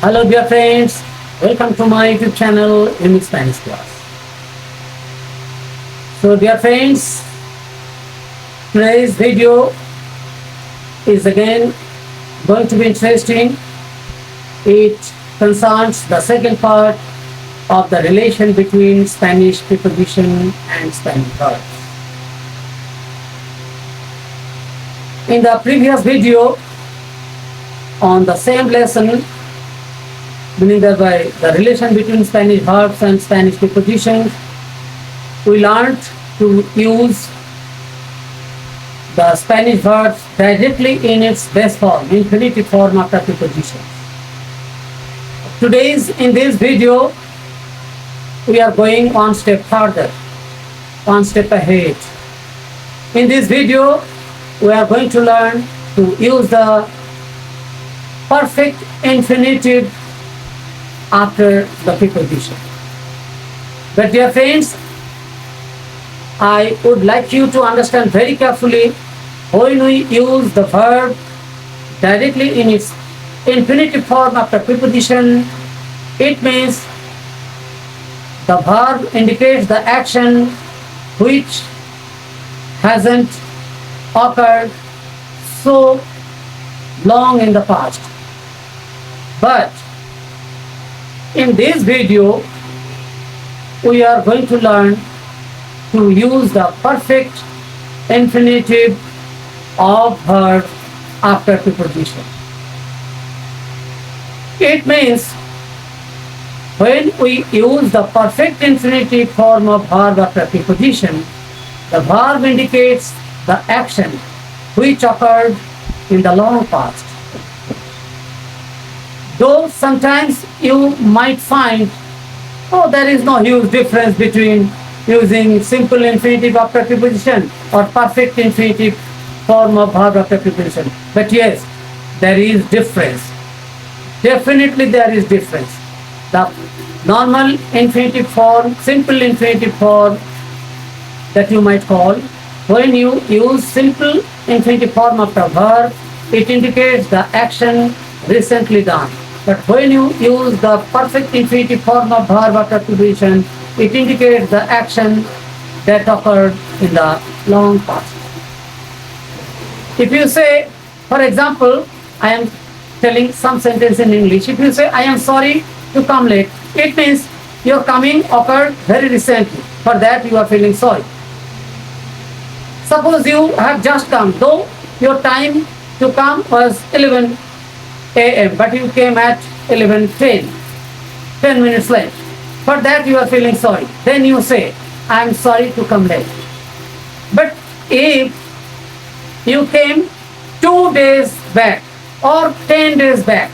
Hello dear friends, welcome to my YouTube channel in Spanish class. So dear friends, today's video is again going to be interesting. It concerns the second part of the relation between Spanish preposition and Spanish verbs. In the previous video on the same lesson, meaning that by the relation between Spanish verbs and Spanish prepositions, we learned to use the Spanish verbs directly in its base form, infinitive form after prepositions. In this video, we are going one step further, one step ahead. In this video, we are going to learn to use the perfect infinitive after the preposition. But dear friends, I would like you to understand very carefully, when we use the verb directly in its infinitive form after preposition, it means the verb indicates the action which hasn't occurred so long in the past. But in this video, we are going to learn to use the perfect infinitive of verb after preposition. It means when we use the perfect infinitive form of verb after preposition, the verb indicates the action which occurred in the long past. Though sometimes you might find, there is no huge difference between using simple infinitive after preposition or perfect infinitive form of verb after preposition. But yes, there is difference. Definitely there is difference. The normal infinitive form, simple infinitive form that you might call, when you use simple infinitive form after verb, it indicates the action recently done. But when you use the perfect infinitive form of verb after preposition, it indicates the action that occurred in the long past. If you say, for example, I am telling some sentence in English. If you say, I am sorry to come late, it means your coming occurred very recently. For that you are feeling sorry. Suppose you have just come, though your time to come was 11 a.m. but you came at 11:10, 10 minutes late. For that you are feeling sorry. Then you say, I am sorry to come late. But if you came 2 days back or 10 days back,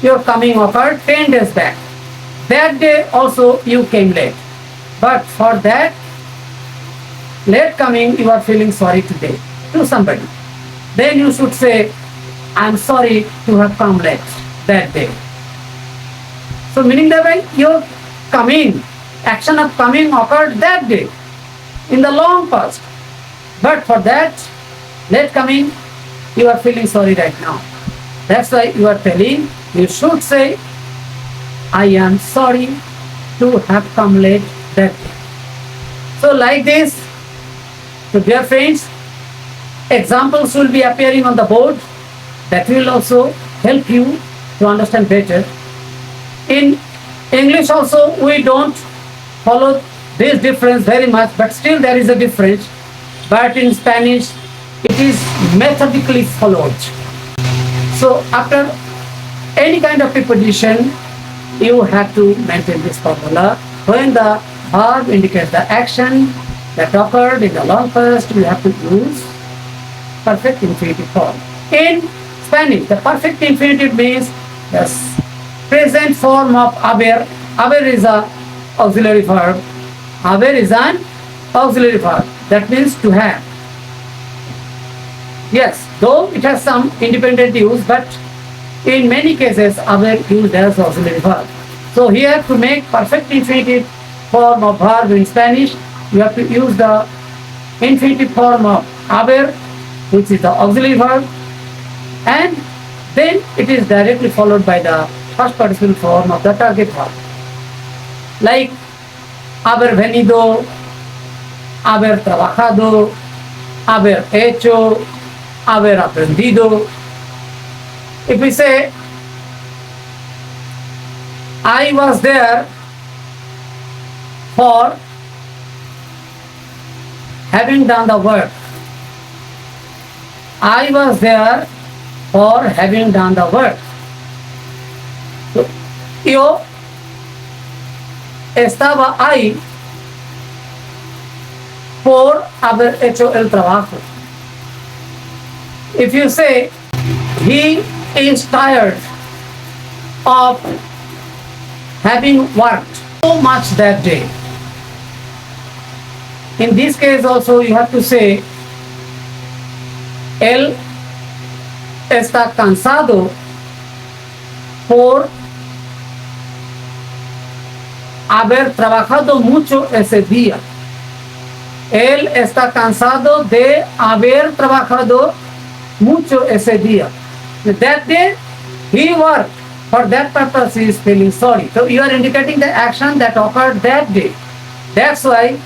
your coming occurred 10 days back. That day also you came late. But for that late coming, you are feeling sorry today to somebody. Then you should say, I am sorry to have come late that day. So meaning that way, your coming, action of coming occurred that day in the long past. But for that late coming, you are feeling sorry right now. That's why you are telling, you should say, I am sorry to have come late that day. So like this, so dear friends, examples will be appearing on the board. That will also help you to understand better. In English also, we don't follow this difference very much, but still there is a difference. But in Spanish, it is methodically followed. So after any kind of preposition, you have to maintain this formula. When the verb indicates the action that occurred in the long past, you have to use perfect infinitive form. In Spanish, the perfect infinitive means the present form of haber. Haber is an auxiliary verb. Haber is an auxiliary verb. That means to have. Yes, though it has some independent use, but in many cases, haber used as auxiliary verb. So here, to make perfect infinitive form of verb in Spanish, you have to use the infinitive form of haber, which is the auxiliary verb, and then it is directly followed by the first participle form of the target verb. Like haber venido, haber trabajado, haber hecho, haber aprendido. If we say I was there for having done the work. I was there for having done the work. So, yo estaba ahí por haber hecho el trabajo. If you say he is tired of having worked so much that day, in this case also you have to say él está cansado por haber trabajado mucho ese día. Él está cansado de haber trabajado mucho ese día. That day he worked. For that purpose he is feeling sorry. So you are indicating the action that occurred that day. That's why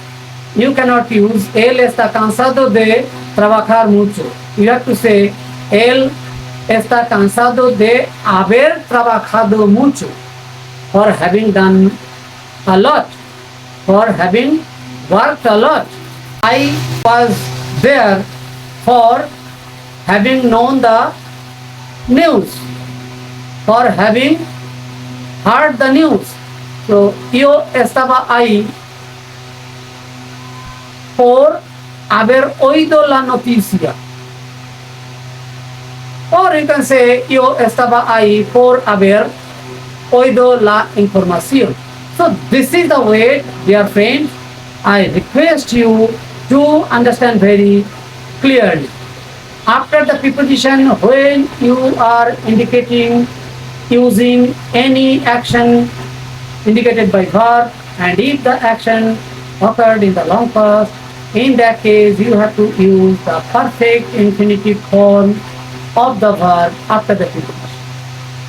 you cannot use él está cansado de trabajar mucho. You have to say él está cansado de haber trabajado mucho, or having done a lot, or having worked a lot. I was there for having known the news, for having heard the news. So yo estaba ahí por haber oído la noticia. Or you can say yo estaba ahí por haber oído la información. So this is the way, dear friends, I request you to understand very clearly. After the preposition, when you are indicating using any action indicated by verb, and if the action occurred in the long past, in that case you have to use the perfect infinitive form of the verb after the preposition.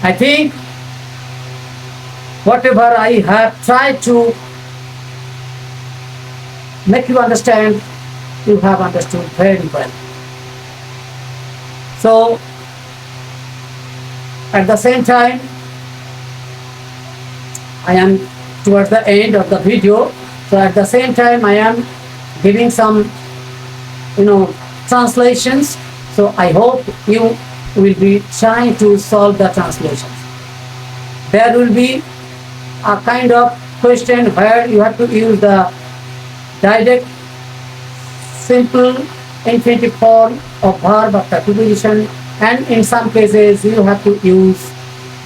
I think whatever I have tried to make you understand, you have understood very well. So at the same time, I am towards the end of the video. So at the same time, I am giving some, translations. So I hope you will be trying to solve the translations. There will be a kind of question where you have to use the direct, simple infinitive form of verb after preposition, and in some cases you have to use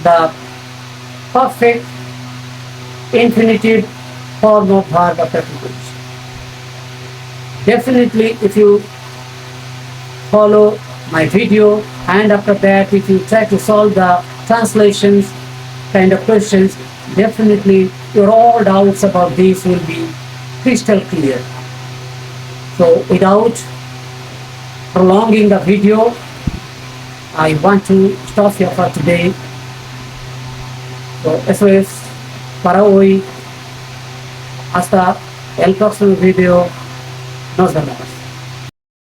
the perfect infinitive form of verb after preposition. Definitely, if you follow my video and after that if you try to solve the translations kind of questions, definitely your all doubts about this will be crystal clear. So without prolonging the video, I want to stop here for today. So eso es para hoy. Hasta el próximo video. Nos vemos.